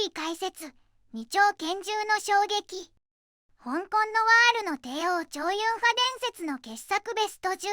り解説、二丁拳銃の衝撃。香港ノワールの帝王趙雲派伝説の傑作ベスト10。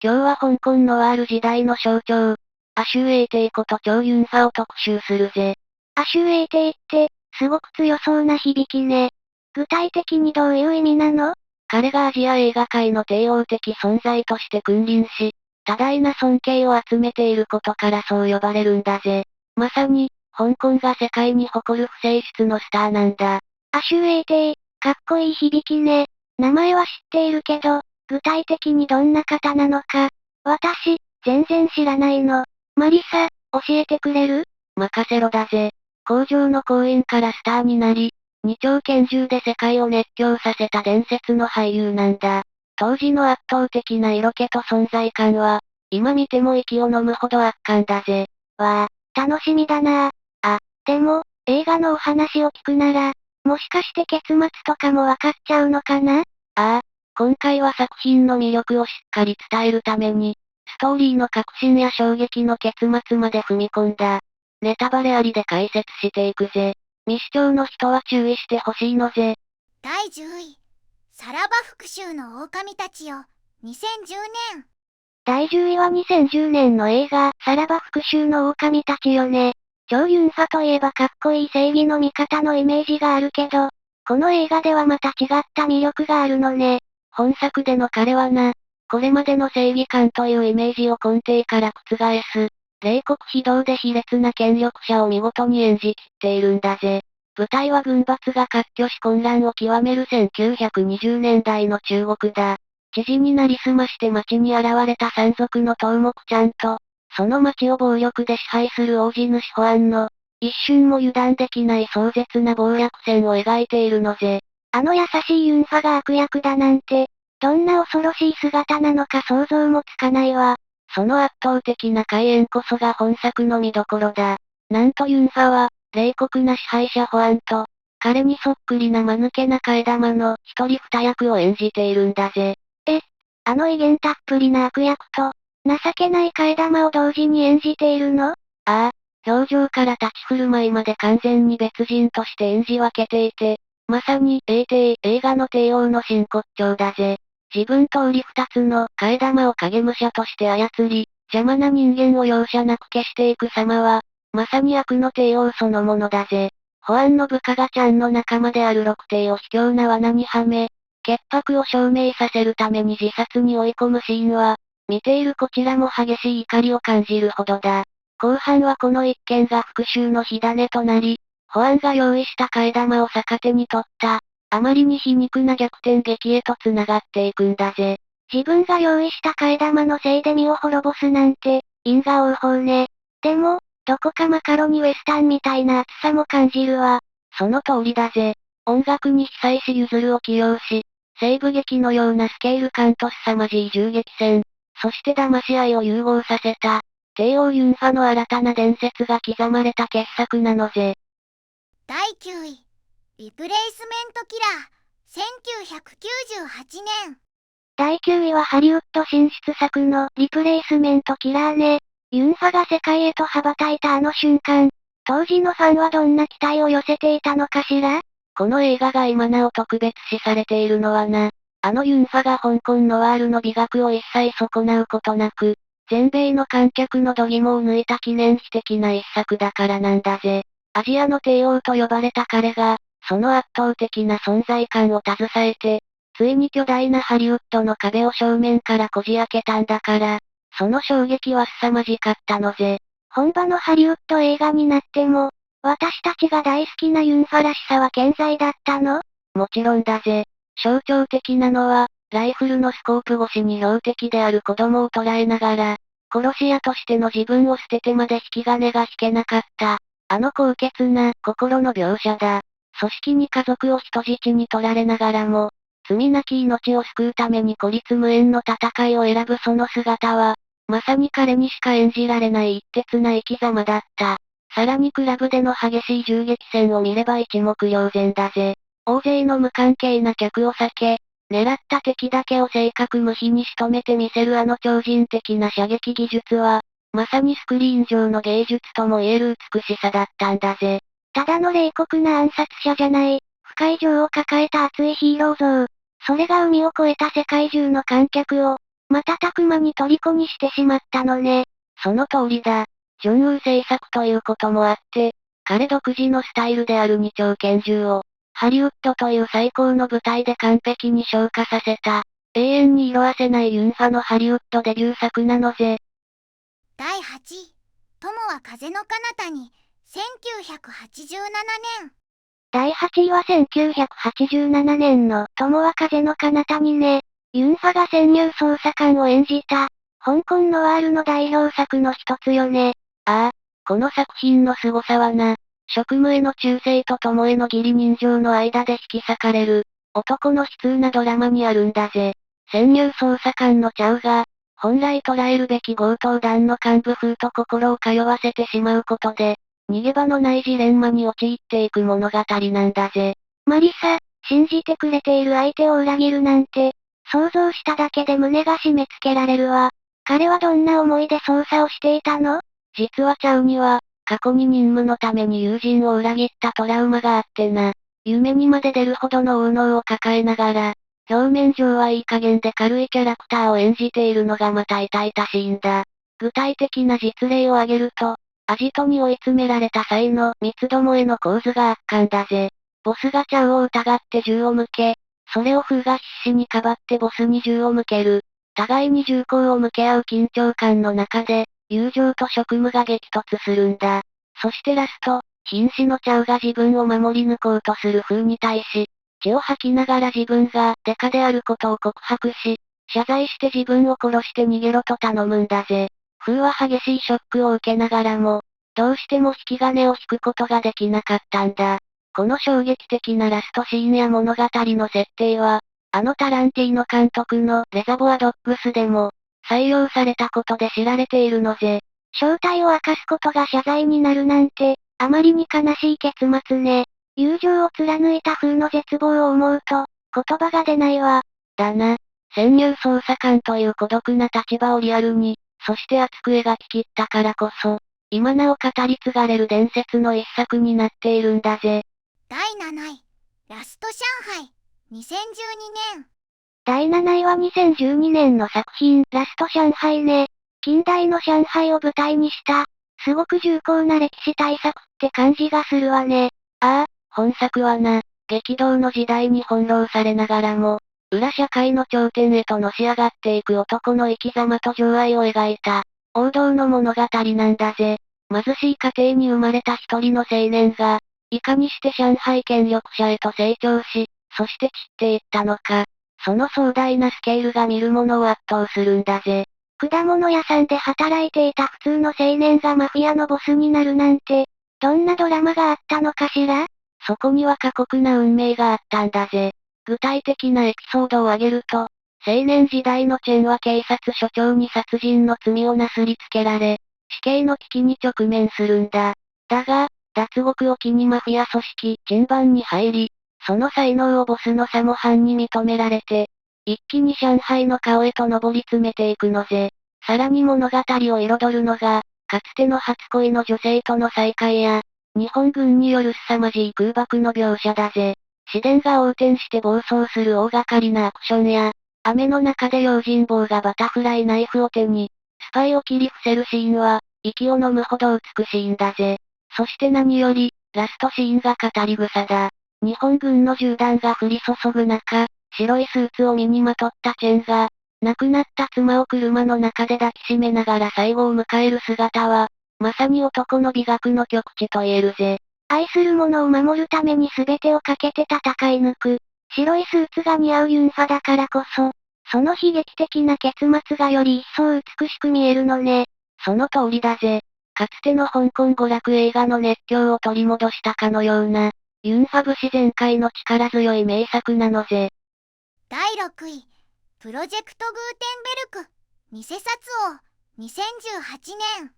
今日は香港ノワール時代の象徴、亜州英帝こと趙雲派を特集するぜ。亜州英帝って、すごく強そうな響きね。具体的にどういう意味なの？彼がアジア映画界の帝王的存在として君臨し、多大な尊敬を集めていることからそう呼ばれるんだぜ。まさに、香港が世界に誇る不正室のスターなんだ。亜州英帝、かっこいい響きね。名前は知っているけど、具体的にどんな方なのか。私、全然知らないの。マリサ、教えてくれる？任せろだぜ。工場の工員からスターになり、二丁拳銃で世界を熱狂させた伝説の俳優なんだ。当時の圧倒的な色気と存在感は、今見ても息を飲むほど圧巻だぜ。わあ、楽しみだなあ。でも、映画のお話を聞くなら、もしかして結末とかもわかっちゃうのかな？ああ、今回は作品の魅力をしっかり伝えるために、ストーリーの革新や衝撃の結末まで踏み込んだ。ネタバレありで解説していくぜ。未視聴の人は注意してほしいのぜ。第10位。さらば復讐の狼たちよ、2010年。第10位は2010年の映画、さらば復讐の狼たちよね。趙雲派といえばかっこいい正義の味方のイメージがあるけど、この映画ではまた違った魅力があるのね。本作での彼はな、これまでの正義感というイメージを根底から覆す、冷酷非道で卑劣な権力者を見事に演じきっているんだぜ。舞台は軍閥が割拠し混乱を極める1920年代の中国だ。知事になりすまして町に現れた山賊の頭目ちゃんと、その町を暴力で支配する大地主保安の、一瞬も油断できない壮絶な謀略戦を描いているのぜ。あの優しいユンファが悪役だなんて、どんな恐ろしい姿なのか想像もつかないわ。その圧倒的な怪演こそが本作の見どころだ。なんとユンファは、冷酷な支配者保安と、彼にそっくりな間抜けな替え玉の一人二役を演じているんだぜ。あの威厳たっぷりな悪役と、情けない替え玉を同時に演じているの？ああ、表情から立ち振る舞いまで完全に別人として演じ分けていて、まさに、映画の帝王の真骨頂だぜ。自分と瓜二つの替え玉を影武者として操り、邪魔な人間を容赦なく消していく様は、まさに悪の帝王そのものだぜ。保安の部下がちゃんの仲間である六帝を卑怯な罠にはめ、潔白を証明させるために自殺に追い込むシーンは、見ているこちらも激しい怒りを感じるほどだ。後半はこの一件が復讐の火種となり、保安が用意した替え玉を逆手に取った、あまりに皮肉な逆転劇へと繋がっていくんだぜ。自分が用意した替え玉のせいで身を滅ぼすなんて、因果応報ね。でも、どこかマカロニウエスタンみたいな熱さも感じるわ。その通りだぜ。音楽に久石譲を起用し、西部劇のようなスケール感と凄まじい銃撃戦、そして騙し合いを融合させた、帝王ユンファの新たな伝説が刻まれた傑作なのぜ。第9位。リプレイスメントキラー、1998年。第9位はハリウッド進出作のリプレイスメントキラーね。ユンファが世界へと羽ばたいたあの瞬間、当時のファンはどんな期待を寄せていたのかしら？この映画が今なお特別視されているのはな、あのユンファが香港ノワールの美学を一切損なうことなく、全米の観客の度肝を抜いた記念碑的な一作だからなんだぜ。アジアの帝王と呼ばれた彼が、その圧倒的な存在感を携えて、ついに巨大なハリウッドの壁を正面からこじ開けたんだから、その衝撃は凄まじかったのぜ。本場のハリウッド映画になっても、私たちが大好きなユンファらしさは健在だったの？もちろんだぜ。象徴的なのは、ライフルのスコープ越しに標的である子供を捉えながら、殺し屋としての自分を捨ててまで引き金が引けなかった。あの高潔な心の描写だ。組織に家族を人質に取られながらも、罪なき命を救うために孤立無縁の戦いを選ぶその姿は、まさに彼にしか演じられない一徹な生き様だった。さらにクラブでの激しい銃撃戦を見れば一目瞭然だぜ。大勢の無関係な客を避け、狙った敵だけを正確無比に仕留めてみせるあの超人的な射撃技術は、まさにスクリーン上の芸術とも言える美しさだったんだぜ。ただの冷酷な暗殺者じゃない、深い情を抱えた熱いヒーロー像。それが海を越えた世界中の観客を、瞬く間に虜にしてしまったのね。その通りだ。ジョンウー制作ということもあって、彼独自のスタイルである二丁拳銃を、ハリウッドという最高の舞台で完璧に昇華させた、永遠に色あせないユンファのハリウッドデビュー作なのぜ。第8位、友は風の彼方に、1987年。第8位は1987年の友は風の彼方にね。ユンファが潜入捜査官を演じた、香港ノワールの代表作の一つよね。ああ、この作品の凄さはな、職務への忠誠と友への義理人情の間で引き裂かれる、男の悲痛なドラマにあるんだぜ。潜入捜査官のチャウが、本来捕らえるべき強盗団の幹部風と心を通わせてしまうことで、逃げ場のないジレンマに陥っていく物語なんだぜ。マリサ、信じてくれている相手を裏切るなんて、想像しただけで胸が締め付けられるわ。彼はどんな思いで捜査をしていたの？実はチャウには、過去に任務のために友人を裏切ったトラウマがあってな。夢にまで出るほどの右脳を抱えながら、表面上はいい加減で軽いキャラクターを演じているのがまた痛々しいんだ。具体的な実例を挙げると、アジトに追い詰められた際の三つどもえの構図が圧巻だぜ。ボスがチャウを疑って銃を向け、それをフーが必死にかばってボスに銃を向ける。互いに銃口を向け合う緊張感の中で、友情と職務が激突するんだ。そしてラスト、瀕死のチャウが自分を守り抜こうとするフーに対し、血を吐きながら自分がデカであることを告白し、謝罪して自分を殺して逃げろと頼むんだぜ。フーは激しいショックを受けながらも、どうしても引き金を引くことができなかったんだ。この衝撃的なラストシーンや物語の設定は、あのタランティーノ監督のレザボアドッグスでも、採用されたことで知られているのぜ。正体を明かすことが謝罪になるなんて、あまりに悲しい結末ね。友情を貫いた風の絶望を思うと、言葉が出ないわ。だな。潜入捜査官という孤独な立場をリアルに、そして熱く描き切ったからこそ、今なお語り継がれる伝説の一作になっているんだぜ。第7位、ラスト上海、2012年。第7位は2012年の作品、ラスト上海ね。近代の上海を舞台にした、すごく重厚な歴史大作って感じがするわね。ああ、本作はな、激動の時代に翻弄されながらも、裏社会の頂点へとのし上がっていく男の生き様と情愛を描いた、王道の物語なんだぜ。貧しい家庭に生まれた一人の青年が、いかにして上海権力者へと成長し、そして散っていったのか。その壮大なスケールが見る者を圧倒するんだぜ。果物屋さんで働いていた普通の青年がマフィアのボスになるなんて、どんなドラマがあったのかしら？そこには過酷な運命があったんだぜ。具体的なエピソードを挙げると、青年時代のチェンは警察署長に殺人の罪をなすりつけられ、死刑の危機に直面するんだ。だが、脱獄を機にマフィア組織、チェンバンに入り、その才能をボスのサモハンに認められて、一気に上海の顔へと上り詰めていくのぜ。さらに物語を彩るのが、かつての初恋の女性との再会や、日本軍による凄まじい空爆の描写だぜ。市電が横転して暴走する大掛かりなアクションや、雨の中で用心棒がバタフライナイフを手に、スパイを切り伏せるシーンは、息を飲むほど美しいんだぜ。そして何より、ラストシーンが語り草だ。日本軍の銃弾が降り注ぐ中、白いスーツを身にまとったチェンが、亡くなった妻を車の中で抱きしめながら最後を迎える姿は、まさに男の美学の極致と言えるぜ。愛する者を守るために全てをかけて戦い抜く。白いスーツが似合うユンファだからこそ、その悲劇的な結末がより一層美しく見えるのね。その通りだぜ。かつての香港娯楽映画の熱狂を取り戻したかのような、ユンファ節全開の力強い名作なのぜ。第6位、プロジェクトグーテンベルク、偽札王、2018年。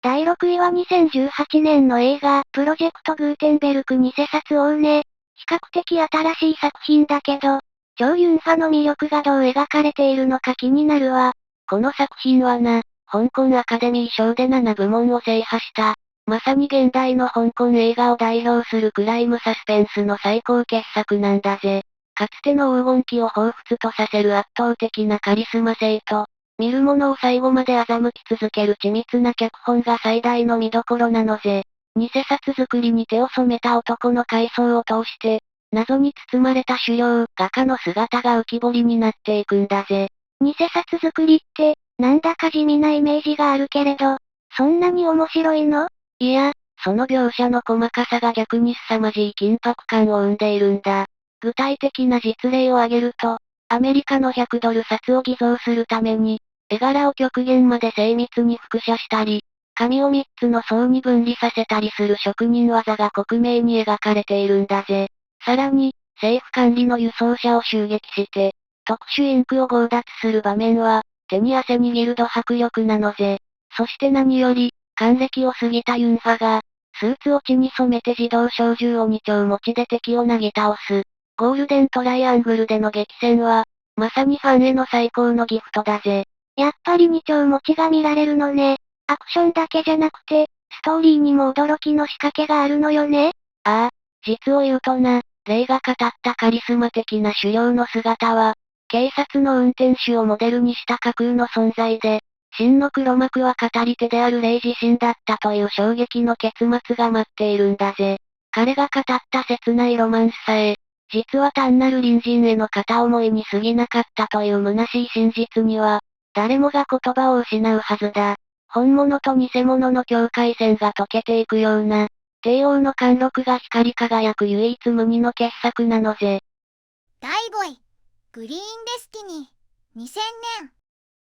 第6位は2018年の映画、プロジェクトグーテンベルク偽札王ね。比較的新しい作品だけど、超ユンファの魅力がどう描かれているのか気になるわ。この作品はな、香港アカデミー賞で7部門を制覇した、まさに現代の香港映画を代表するクライムサスペンスの最高傑作なんだぜ。かつての黄金期を彷彿とさせる圧倒的なカリスマ性と、見る者を最後まで欺き続ける緻密な脚本が最大の見どころなのぜ。偽札作りに手を染めた男の回想を通して、謎に包まれた狩猟、画家の姿が浮き彫りになっていくんだぜ。偽札作りって、なんだか地味なイメージがあるけれど、そんなに面白いの？いや、その描写の細かさが逆に凄まじい緊迫感を生んでいるんだ。具体的な実例を挙げると、アメリカの100ドル札を偽造するために、絵柄を極限まで精密に複写したり、紙を3つの層に分離させたりする職人技が克明に描かれているんだぜ。さらに、政府管理の輸送車を襲撃して、特殊インクを強奪する場面は、手に汗握るド迫力なのぜ。そして何より、還暦を過ぎたユンファが、スーツを血に染めて自動小銃を2丁持ちで敵をなぎ倒す。ゴールデントライアングルでの激戦は、まさにファンへの最高のギフトだぜ。やっぱり2丁持ちが見られるのね。アクションだけじゃなくて、ストーリーにも驚きの仕掛けがあるのよね。ああ、実を言うとな、レイが語ったカリスマ的な狩猟の姿は、警察の運転手をモデルにした架空の存在で、真の黒幕は語り手であるレイ自身だったという衝撃の結末が待っているんだぜ。彼が語った切ないロマンスさえ、実は単なる隣人への片思いに過ぎなかったという虚しい真実には、誰もが言葉を失うはずだ。本物と偽物の境界線が溶けていくような、帝王の貫禄が光り輝く唯一無二の傑作なのぜ。第5位、グリーンデスティニー、2000年。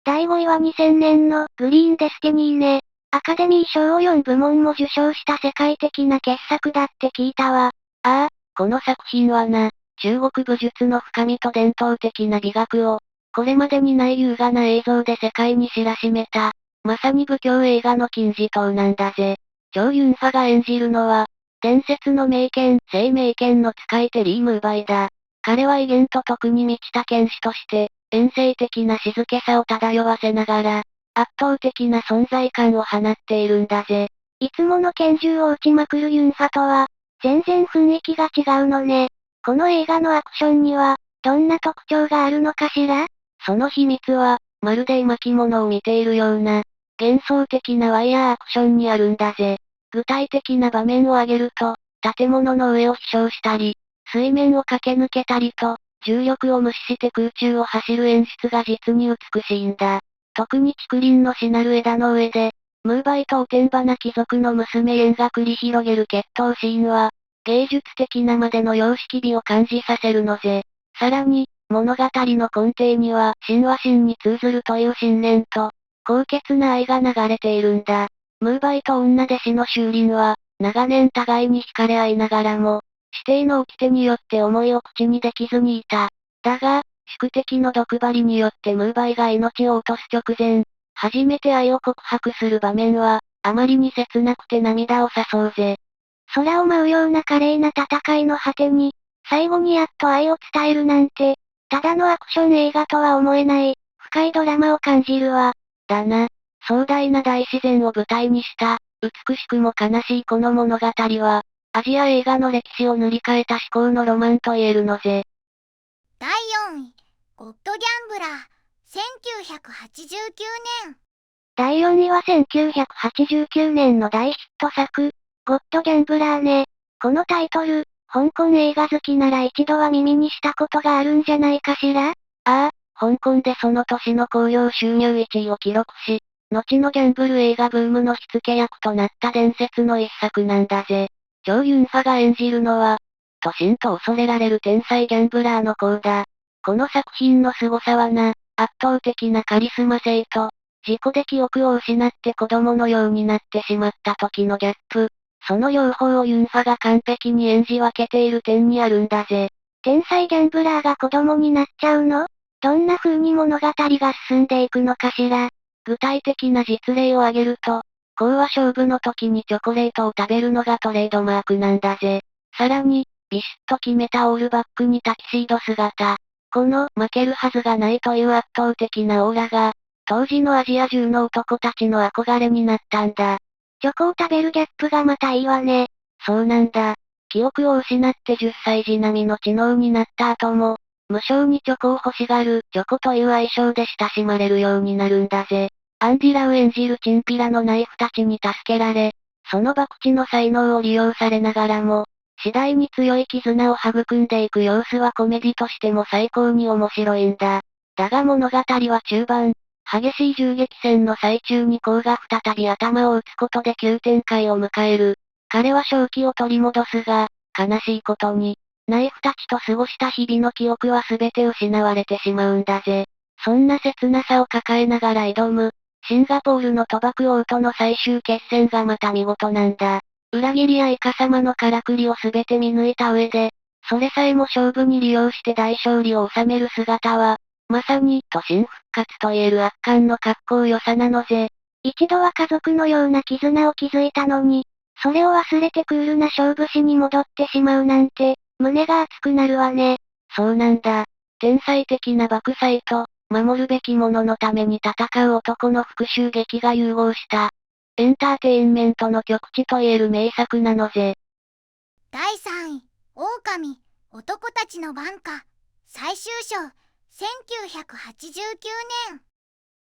第5位は2000年のグリーンデスティニーね。アカデミー賞を4部門も受賞した世界的な傑作だって聞いたわ。ああ、この作品はな、中国武術の深みと伝統的な美学を、これまでにない優雅な映像で世界に知らしめた、まさに武教映画の金字塔なんだぜ。チョウ・ユンファが演じるのは、伝説の名剣、生命剣の使い手リー・ムーバイだ。彼は威厳と徳に満ちた剣士として、遠征的な静けさを漂わせながら、圧倒的な存在感を放っているんだぜ。いつもの拳銃を撃ちまくるユンファとは、全然雰囲気が違うのね。この映画のアクションには、どんな特徴があるのかしら？その秘密は、まるで巻物を見ているような、幻想的なワイヤーアクションにあるんだぜ。具体的な場面を挙げると、建物の上を飛翔したり、水面を駆け抜けたりと、重力を無視して空中を走る演出が実に美しいんだ。特に竹林のしなる枝の上で、ムーバイとおてんばな貴族の娘エンが繰り広げる決闘シーンは、芸術的なまでの様式美を感じさせるのぜ。さらに、物語の根底には神話神に通ずるという信念と、高潔な愛が流れているんだ。ムーバイと女弟子の修林は、長年互いに惹かれ合いながらも、指定の掟によって思いを口にできずにいた。だが、宿敵の毒針によってムーバイが命を落とす直前、初めて愛を告白する場面は、あまりに切なくて涙を誘うぜ。空を舞うような華麗な戦いの果てに、最後にやっと愛を伝えるなんて、ただのアクション映画とは思えない、深いドラマを感じるわ。だな。壮大な大自然を舞台にした、美しくも悲しいこの物語は、アジア映画の歴史を塗り替えた至高のロマンと言えるのぜ。第4位、ゴッドギャンブラー、1989年。第4位は1989年の大ヒット作、ゴッドギャンブラーね。このタイトル、香港映画好きなら一度は耳にしたことがあるんじゃないかしら？ああ、香港でその年の興行収入1位を記録し、後のギャンブル映画ブームの火付け役となった伝説の一作なんだぜ。チョウ・ユンファが演じるのは、都心と恐れられる天才ギャンブラーの子だ。この作品の凄さはな、圧倒的なカリスマ性と、事故で記憶を失って子供のようになってしまった時のギャップ。その両方をユンファが完璧に演じ分けている点にあるんだぜ。天才ギャンブラーが子供になっちゃうの？どんな風に物語が進んでいくのかしら？具体的な実例を挙げると、講和勝負の時にチョコレートを食べるのがトレードマークなんだぜ。さらに、ビシッと決めたオールバックにタキシード姿。この負けるはずがないという圧倒的なオーラが、当時のアジア中の男たちの憧れになったんだ。チョコを食べるギャップがまたいいわね。そうなんだ。記憶を失って10歳児並みの知能になった後も、無性にチョコを欲しがる、チョコという愛称で親しまれるようになるんだぜ。アンディ・ラウ演じるチンピラのナイフたちに助けられ、その博打の才能を利用されながらも、次第に強い絆を育んでいく様子はコメディとしても最高に面白いんだ。だが物語は中盤、激しい銃撃戦の最中にコウが再び頭を打つことで急展開を迎える。彼は正気を取り戻すが、悲しいことに、ナイフたちと過ごした日々の記憶は全て失われてしまうんだぜ。そんな切なさを抱えながら挑む、シンガポールの賭博王との最終決戦がまた見事なんだ。裏切りやイカ様のからくりを全て見抜いた上で、それさえも勝負に利用して大勝利を収める姿は、まさに、都心復活と言える圧巻の格好良さなのぜ。一度は家族のような絆を築いたのに、それを忘れてクールな勝負師に戻ってしまうなんて、胸が熱くなるわね。そうなんだ。天才的な爆災と、守るべき者のために戦う男の復讐劇が融合した、エンターテインメントの極致と言える名作なのぜ。第3位、狼、男たちの挽歌、最終章、1989年。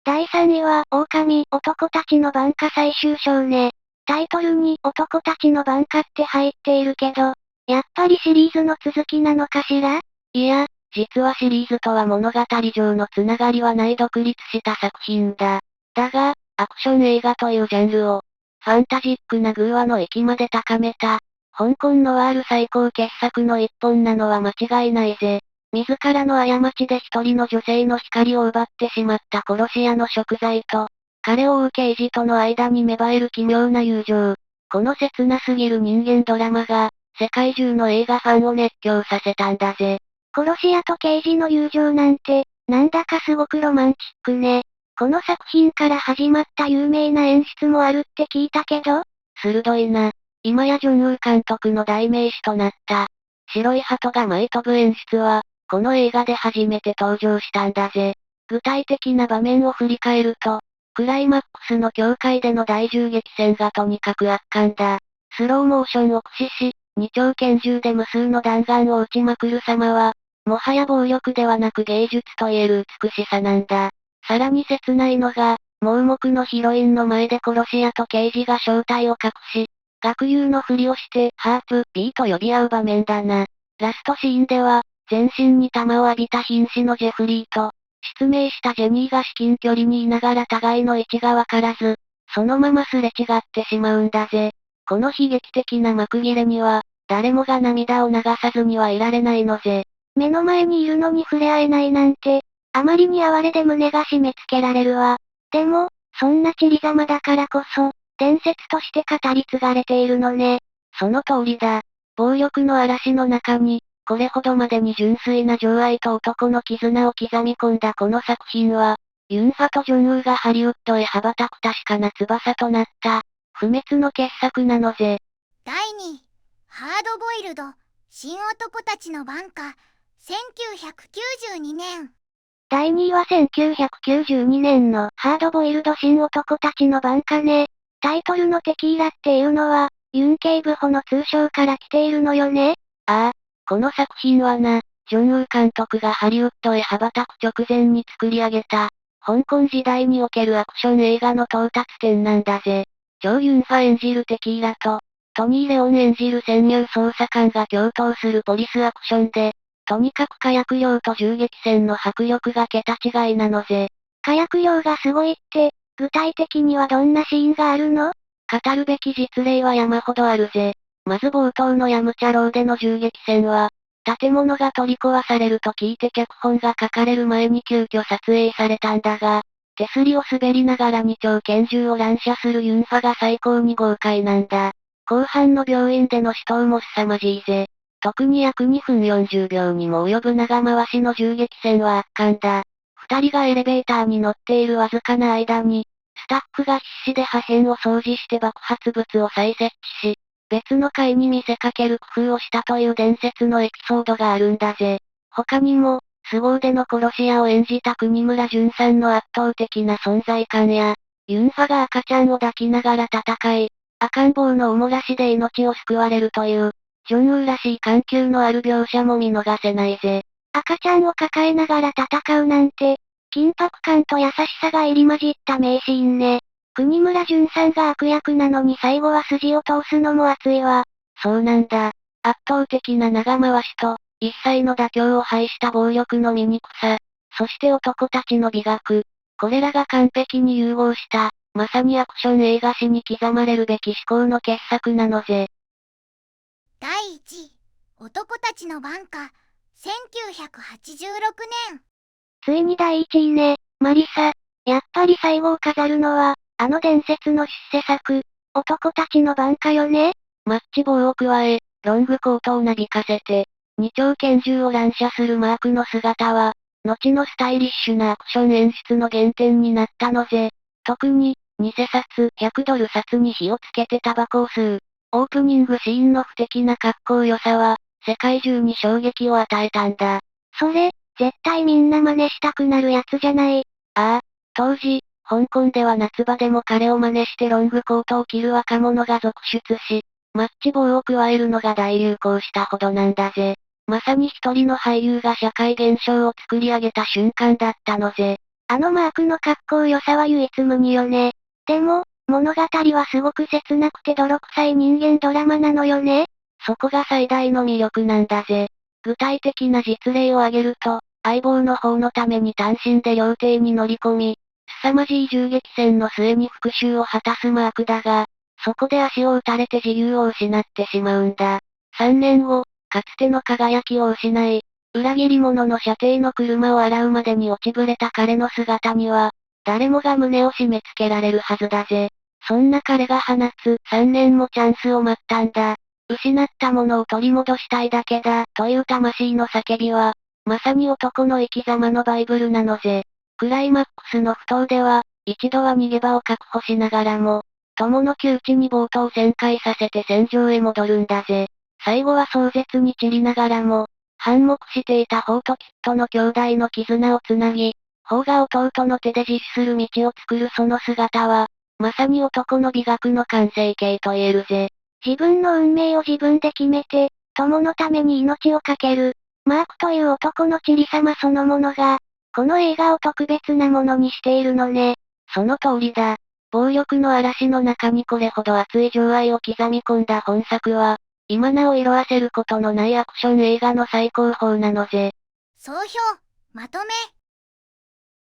第3位は、狼、男たちの挽歌最終章ね。タイトルに男たちの挽歌って入っているけど、やっぱりシリーズの続きなのかしら？いや、実はシリーズとは物語上のつながりはない独立した作品だ。だが、アクション映画というジャンルを、ファンタジックな偶話の域まで高めた、香港ノワール最高傑作の一本なのは間違いないぜ。自らの過ちで一人の女性の光を奪ってしまった殺し屋の贖罪と、彼を追う刑事との間に芽生える奇妙な友情。この切なすぎる人間ドラマが、世界中の映画ファンを熱狂させたんだぜ。殺し屋と刑事の友情なんて、なんだかすごくロマンチックね。この作品から始まった有名な演出もあるって聞いたけど？鋭いな。今やジョン・ウー監督の代名詞となった、白い鳩が舞い飛ぶ演出は、この映画で初めて登場したんだぜ。具体的な場面を振り返ると、クライマックスの境界での大銃撃戦がとにかく圧巻だ。スローモーションを駆使し、二丁拳銃で無数の弾丸を撃ちまくる様は、もはや暴力ではなく芸術と言える美しさなんだ。さらに切ないのが、盲目のヒロインの前で殺し屋と刑事が正体を隠し、学友のふりをして、ハープ、ビーと呼び合う場面だな。ラストシーンでは、全身に弾を浴びた瀕死のジェフリーと、失明したジェニーが至近距離にいながら互いの位置がわからず、そのまますれ違ってしまうんだぜ。この悲劇的な幕切れには、誰もが涙を流さずにはいられないのぜ。目の前にいるのに触れ合えないなんて、あまりに哀れで胸が締め付けられるわ。でも、そんな散りざまだからこそ、伝説として語り継がれているのね。その通りだ。暴力の嵐の中に、これほどまでに純粋な情愛と男の絆を刻み込んだこの作品は、ユンファとジョンウーがハリウッドへ羽ばたく確かな翼となった、不滅の傑作なのぜ。第2位、ハードボイルド、新男たちの挽歌、1992年。第2位は1992年のハードボイルド新男たちの挽歌ね。タイトルのテキーラっていうのは、ユン警部補の通称から来ているのよね。ああ、この作品はな、ジョン・ウー監督がハリウッドへ羽ばたく直前に作り上げた、香港時代におけるアクション映画の到達点なんだぜ。チョウ・ユンファ演じるテキーラと、トニー・レオン演じる潜入捜査官が共闘するポリスアクションで、とにかく火薬量と銃撃戦の迫力が桁違いなのぜ。火薬量がすごいって、具体的にはどんなシーンがあるの？語るべき実例は山ほどあるぜ。まず冒頭のヤムチャローでの銃撃戦は、建物が取り壊されると聞いて脚本が書かれる前に急遽撮影されたんだが、手すりを滑りながら二丁拳銃を乱射するユンファが最高に豪快なんだ。後半の病院での死闘も凄まじいぜ。特に約2分40秒にも及ぶ長回しの銃撃戦は圧巻だ。二人がエレベーターに乗っているわずかな間に、スタッフが必死で破片を掃除して爆発物を再設置し、別の階に見せかける工夫をしたという伝説のエピソードがあるんだぜ。他にも、凄腕の殺し屋を演じた国村淳さんの圧倒的な存在感や、ユンファが赤ちゃんを抱きながら戦い、赤ん坊のおもらしで命を救われるという、ジョンウーらしい緩急のある描写も見逃せないぜ。赤ちゃんを抱えながら戦うなんて、緊迫感と優しさが入り混じった名シーンね。国村淳さんが悪役なのに最後は筋を通すのも熱いわ。そうなんだ。圧倒的な長回しと、一切の妥協を排した暴力の醜さ、そして男たちの美学。これらが完璧に融合した、まさにアクション映画史に刻まれるべき至高の傑作なのぜ。第1位、男たちの挽歌、1986年。ついに第1位ね、マリサ。やっぱり最後を飾るのは、あの伝説の出世作、男たちの挽歌よね。マッチ棒を加え、ロングコートをなびかせて、二丁拳銃を乱射するマークの姿は、後のスタイリッシュなアクション演出の原点になったのぜ。特に、偽札100ドル札に火をつけてタバコを吸う。オープニングシーンの不敵な格好良さは、世界中に衝撃を与えたんだ。それ、絶対みんな真似したくなるやつじゃない。ああ、当時、香港では夏場でも彼を真似してロングコートを着る若者が続出し、マッチ棒を加えるのが大流行したほどなんだぜ。まさに一人の俳優が社会現象を作り上げた瞬間だったのぜ。あのマークの格好良さは唯一無二よね。でも、物語はすごく切なくて泥臭い人間ドラマなのよね。そこが最大の魅力なんだぜ。具体的な実例を挙げると、相棒の方のために単身で料亭に乗り込み、凄まじい銃撃戦の末に復讐を果たすマークだが、そこで足を撃たれて自由を失ってしまうんだ。3年後、かつての輝きを失い、裏切り者の射程の車を洗うまでに落ちぶれた彼の姿には、誰もが胸を締め付けられるはずだぜ。そんな彼が放つ3年もチャンスを待ったんだ。失ったものを取り戻したいだけだ、という魂の叫びは、まさに男の生き様のバイブルなのぜ。クライマックスの不当では、一度は逃げ場を確保しながらも、友の窮地に冒頭旋回させて戦場へ戻るんだぜ。最後は壮絶に散りながらも、反目していた方とキッドの兄弟の絆をつなぎ、方が弟の手で実施する道を作るその姿は、まさに男の美学の完成形と言えるぜ。自分の運命を自分で決めて、友のために命を懸ける。マークという男のチリ様そのものが、この映画を特別なものにしているのね。その通りだ。暴力の嵐の中にこれほど熱い情愛を刻み込んだ本作は、今なお色あせることのないアクション映画の最高峰なのぜ。総評、まとめ。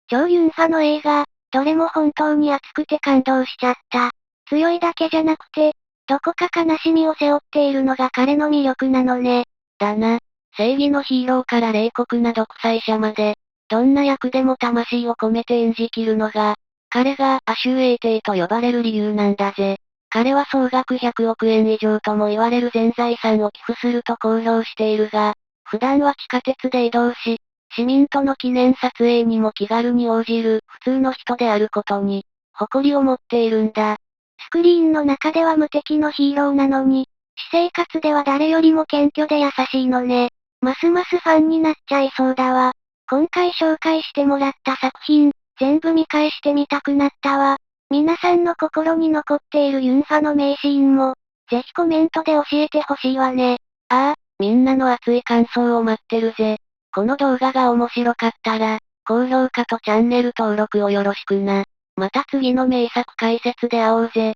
超ユン派の映画、どれも本当に熱くて感動しちゃった。強いだけじゃなくて、どこか悲しみを背負っているのが彼の魅力なのね。だな。正義のヒーローから冷酷な独裁者まで、どんな役でも魂を込めて演じきるのが、彼がアシュエイ帝と呼ばれる理由なんだぜ。彼は総額100億円以上とも言われる全財産を寄付すると公表しているが、普段は地下鉄で移動し、市民との記念撮影にも気軽に応じる普通の人であることに、誇りを持っているんだ。スクリーンの中では無敵のヒーローなのに、私生活では誰よりも謙虚で優しいのね。ますますファンになっちゃいそうだわ。今回紹介してもらった作品、全部見返してみたくなったわ。皆さんの心に残っているユンファの名シーンも、ぜひコメントで教えてほしいわね。ああ、みんなの熱い感想を待ってるぜ。この動画が面白かったら、高評価とチャンネル登録をよろしくな。また次の名作解説で会おうぜ。